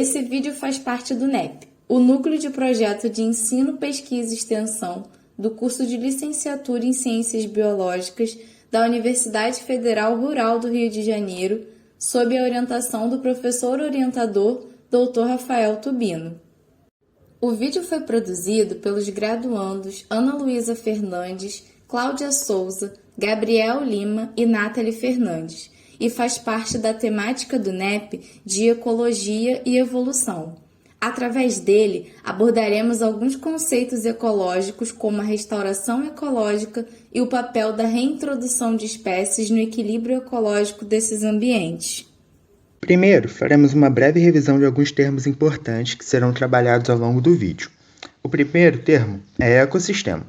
Esse vídeo faz parte do NEP, o Núcleo de Projeto de Ensino, Pesquisa e Extensão do curso de Licenciatura em Ciências Biológicas da Universidade Federal Rural do Rio de Janeiro, sob a orientação do professor orientador Dr. Rafael Tubino. O vídeo foi produzido pelos graduandos Ana Luísa Fernandes, Cláudia Souza, Gabriel Lima e Nathalie Fernandes e faz parte da temática do NEP de Ecologia e Evolução. Através dele, abordaremos alguns conceitos ecológicos como a restauração ecológica e o papel da reintrodução de espécies no equilíbrio ecológico desses ambientes. Primeiro, faremos uma breve revisão de alguns termos importantes que serão trabalhados ao longo do vídeo. O primeiro termo é ecossistema,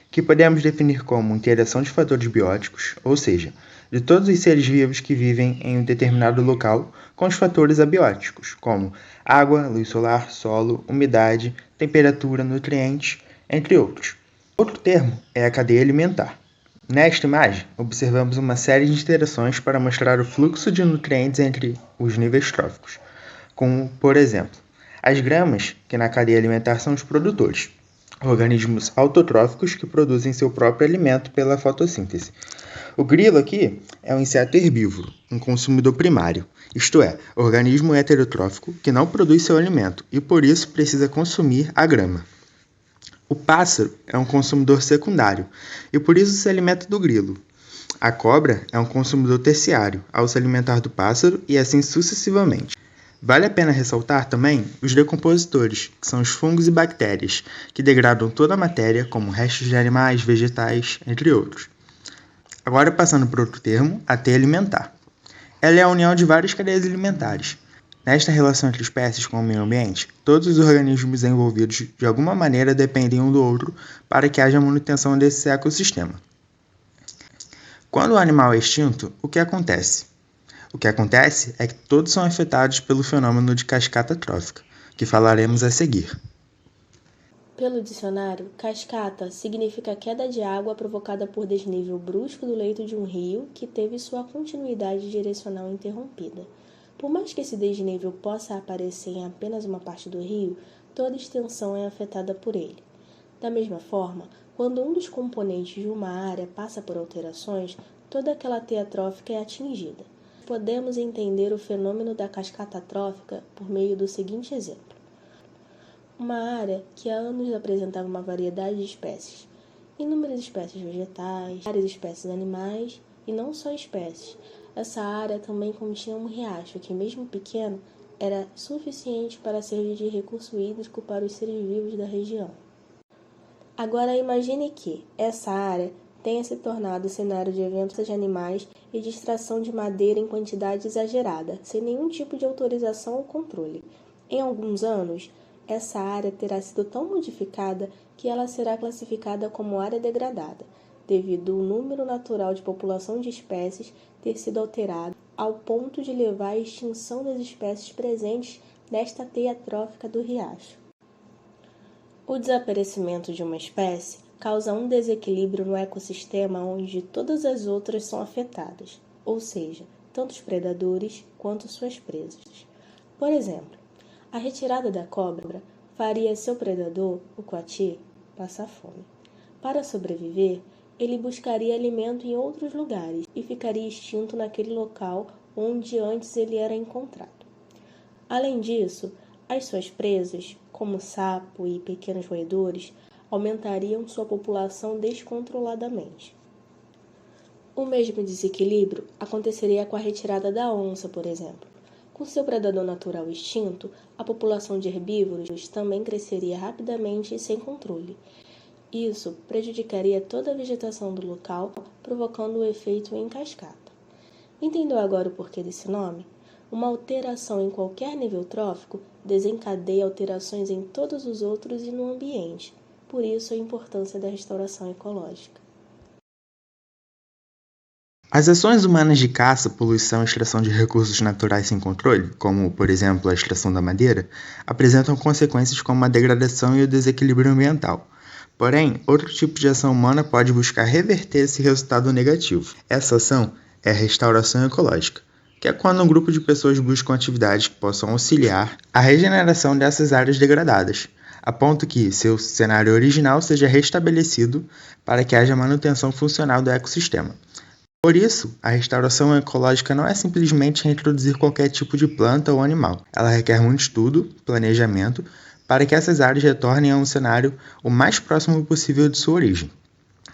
que podemos definir como interação de fatores bióticos, ou seja, de todos os seres vivos que vivem em um determinado local com os fatores abióticos, como água, luz solar, solo, umidade, temperatura, nutrientes, entre outros. Outro termo é a cadeia alimentar. Nesta imagem, observamos uma série de interações para mostrar o fluxo de nutrientes entre os níveis tróficos, como, por exemplo, as gramas, que na cadeia alimentar são os produtores, organismos autotróficos que produzem seu próprio alimento pela fotossíntese. O grilo aqui é um inseto herbívoro, um consumidor primário, isto é, organismo heterotrófico que não produz seu alimento e por isso precisa consumir a grama. O pássaro é um consumidor secundário e por isso se alimenta do grilo. A cobra é um consumidor terciário ao se alimentar do pássaro e assim sucessivamente. Vale a pena ressaltar também os decompositores, que são os fungos e bactérias, que degradam toda a matéria, como restos de animais, vegetais, entre outros. Agora passando para outro termo, a teia alimentar. Ela é a união de várias cadeias alimentares. Nesta relação entre espécies com o meio ambiente, todos os organismos envolvidos de alguma maneira dependem um do outro para que haja manutenção desse ecossistema. Quando o animal é extinto, o que acontece? O que acontece é que todos são afetados pelo fenômeno de cascata trófica, que falaremos a seguir. Pelo dicionário, cascata significa queda de água provocada por desnível brusco do leito de um rio que teve sua continuidade direcional interrompida. Por mais que esse desnível possa aparecer em apenas uma parte do rio, toda extensão é afetada por ele. Da mesma forma, quando um dos componentes de uma área passa por alterações, toda aquela teia trófica é atingida. Podemos entender o fenômeno da cascata trófica por meio do seguinte exemplo. Uma área que há anos apresentava uma variedade de espécies, inúmeras espécies vegetais, várias espécies animais e não só espécies. Essa área também continha um riacho que, mesmo pequeno, era suficiente para servir de recurso hídrico para os seres vivos da região. Agora imagine que essa área tenha se tornado cenário de eventos de animais e de extração de madeira em quantidade exagerada, sem nenhum tipo de autorização ou controle. Em alguns anos, essa área terá sido tão modificada que ela será classificada como área degradada, devido ao número natural de população de espécies ter sido alterado ao ponto de levar à extinção das espécies presentes nesta teia trófica do riacho. O desaparecimento de uma espécie causa um desequilíbrio no ecossistema onde todas as outras são afetadas, ou seja, tanto os predadores quanto suas presas. Por exemplo, a retirada da cobra faria seu predador, o coati, passar fome. Para sobreviver, ele buscaria alimento em outros lugares e ficaria extinto naquele local onde antes ele era encontrado. Além disso, as suas presas, como sapo e pequenos roedores, aumentariam sua população descontroladamente. O mesmo desequilíbrio aconteceria com a retirada da onça, por exemplo. Com seu predador natural extinto, a população de herbívoros também cresceria rapidamente e sem controle. Isso prejudicaria toda a vegetação do local, provocando o efeito em cascata. Entendeu agora o porquê desse nome? Uma alteração em qualquer nível trófico desencadeia alterações em todos os outros e no ambiente. Por isso a importância da restauração ecológica. As ações humanas de caça, poluição e extração de recursos naturais sem controle, como, por exemplo, a extração da madeira, apresentam consequências como a degradação e o desequilíbrio ambiental. Porém, outro tipo de ação humana pode buscar reverter esse resultado negativo. Essa ação é a restauração ecológica, que é quando um grupo de pessoas buscam atividades que possam auxiliar a regeneração dessas áreas degradadas, a ponto que seu cenário original seja restabelecido para que haja manutenção funcional do ecossistema. Por isso, a restauração ecológica não é simplesmente reintroduzir qualquer tipo de planta ou animal. Ela requer muito estudo, planejamento, para que essas áreas retornem a um cenário o mais próximo possível de sua origem.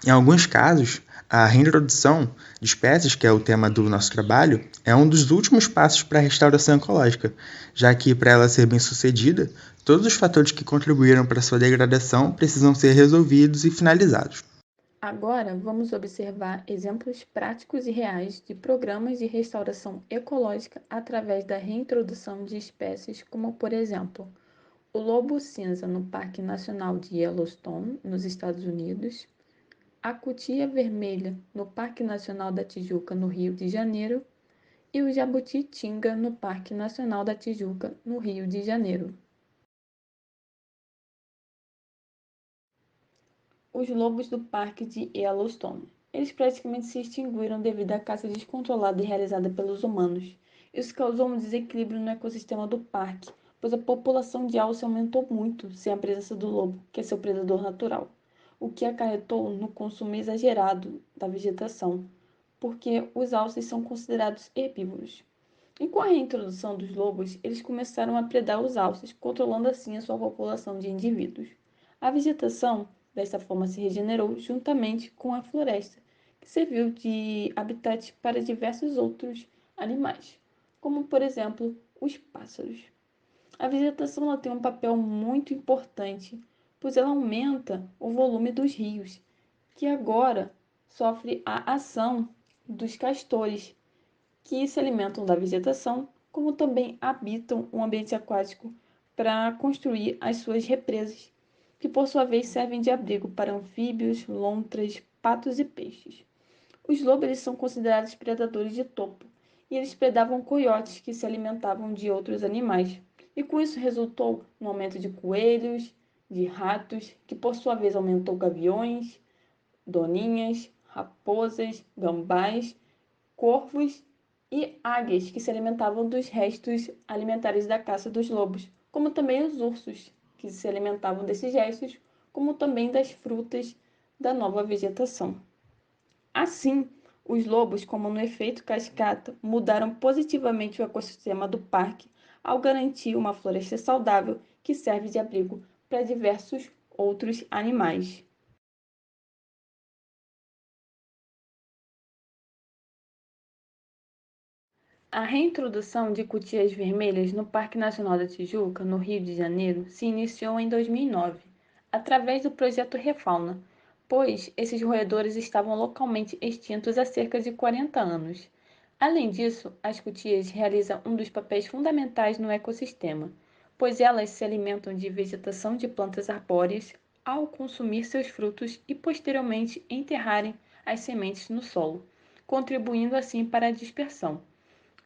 Em alguns casos, a reintrodução de espécies, que é o tema do nosso trabalho, é um dos últimos passos para a restauração ecológica, já que, para ela ser bem-sucedida, todos os fatores que contribuíram para sua degradação precisam ser resolvidos e finalizados. Agora, vamos observar exemplos práticos e reais de programas de restauração ecológica através da reintrodução de espécies, como, por exemplo, o lobo-cinza no Parque Nacional de Yellowstone, nos Estados Unidos, a cutia vermelha no Parque Nacional da Tijuca, no Rio de Janeiro, e o jabuti-tinga no Parque Nacional da Tijuca, no Rio de Janeiro. Os lobos do Parque de Yellowstone. Eles praticamente se extinguiram devido à caça descontrolada e realizada pelos humanos. Isso causou um desequilíbrio no ecossistema do parque, pois a população de alce aumentou muito sem a presença do lobo, que é seu predador natural, o que acarretou no consumo exagerado da vegetação, porque os alces são considerados herbívoros. E com a reintrodução dos lobos, eles começaram a predar os alces, controlando assim a sua população de indivíduos. A vegetação, desta forma, se regenerou juntamente com a floresta, que serviu de habitat para diversos outros animais, como, por exemplo, os pássaros. A vegetação ela tem um papel muito importante, pois ela aumenta o volume dos rios, que agora sofre a ação dos castores, que se alimentam da vegetação, como também habitam o ambiente aquático para construir as suas represas, que por sua vez servem de abrigo para anfíbios, lontras, patos e peixes. Os lobos eles são considerados predadores de topo, e eles predavam coiotes que se alimentavam de outros animais, e com isso resultou no aumento de coelhos, de ratos, que por sua vez aumentou gaviões, doninhas, raposas, gambás, corvos e águias que se alimentavam dos restos alimentares da caça dos lobos, como também os ursos, que se alimentavam desses restos, como também das frutas da nova vegetação. Assim, os lobos, como no efeito cascata, mudaram positivamente o ecossistema do parque ao garantir uma floresta saudável que serve de abrigo para diversos outros animais. A reintrodução de cutias vermelhas no Parque Nacional da Tijuca, no Rio de Janeiro, se iniciou em 2009, através do projeto Refauna, pois esses roedores estavam localmente extintos há cerca de 40 anos. Além disso, as cutias realizam um dos papéis fundamentais no ecossistema, pois elas se alimentam de vegetação de plantas arbóreas ao consumir seus frutos e posteriormente enterrarem as sementes no solo, contribuindo assim para a dispersão.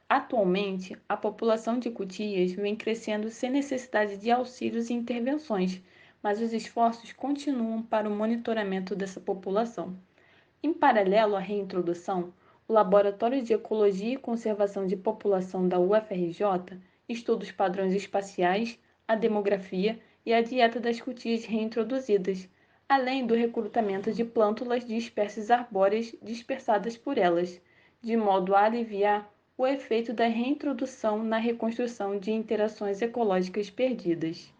Atualmente, a população de cutias vem crescendo sem necessidade de auxílios e intervenções, mas os esforços continuam para o monitoramento dessa população. Em paralelo à reintrodução, o Laboratório de Ecologia e Conservação de População da UFRJ estuda os padrões espaciais, a demografia e a dieta das cutias reintroduzidas, além do recrutamento de plântulas de espécies arbóreas dispersadas por elas, de modo a aliviar o efeito da reintrodução na reconstrução de interações ecológicas perdidas.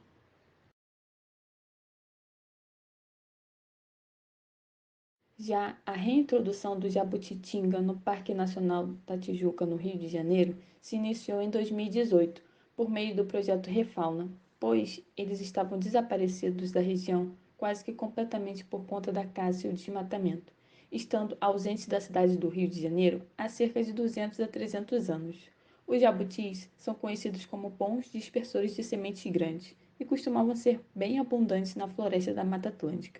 Já a reintrodução do jabuti-tinga no Parque Nacional da Tijuca, no Rio de Janeiro, se iniciou em 2018, por meio do projeto Refauna, pois eles estavam desaparecidos da região quase que completamente por conta da caça e o desmatamento, estando ausentes da cidade do Rio de Janeiro há cerca de 200 a 300 anos. Os jabutis são conhecidos como bons dispersores de sementes grandes e costumavam ser bem abundantes na floresta da Mata Atlântica.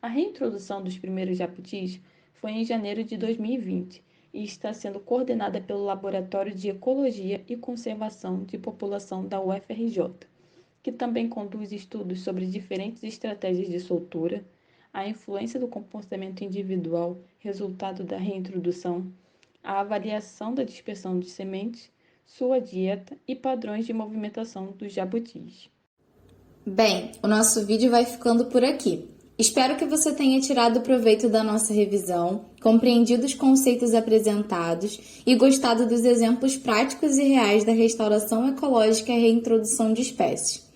A reintrodução dos primeiros jabutis foi em janeiro de 2020 e está sendo coordenada pelo Laboratório de Ecologia e Conservação de População da UFRJ, que também conduz estudos sobre diferentes estratégias de soltura, a influência do comportamento individual, resultado da reintrodução, a avaliação da dispersão de sementes, sua dieta e padrões de movimentação dos jabutis. Bem, o nosso vídeo vai ficando por aqui. Espero que você tenha tirado proveito da nossa revisão, compreendido os conceitos apresentados e gostado dos exemplos práticos e reais da restauração ecológica e reintrodução de espécies.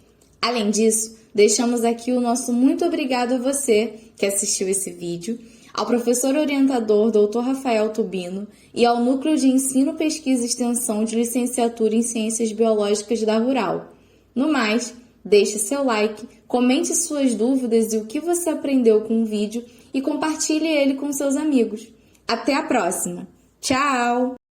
Além disso, deixamos aqui o nosso muito obrigado a você que assistiu esse vídeo, ao professor orientador Dr. Rafael Tubino e ao Núcleo de Ensino, Pesquisa e Extensão de Licenciatura em Ciências Biológicas da Rural. No mais, deixe seu like, comente suas dúvidas e o que você aprendeu com o vídeo e compartilhe ele com seus amigos. Até a próxima! Tchau!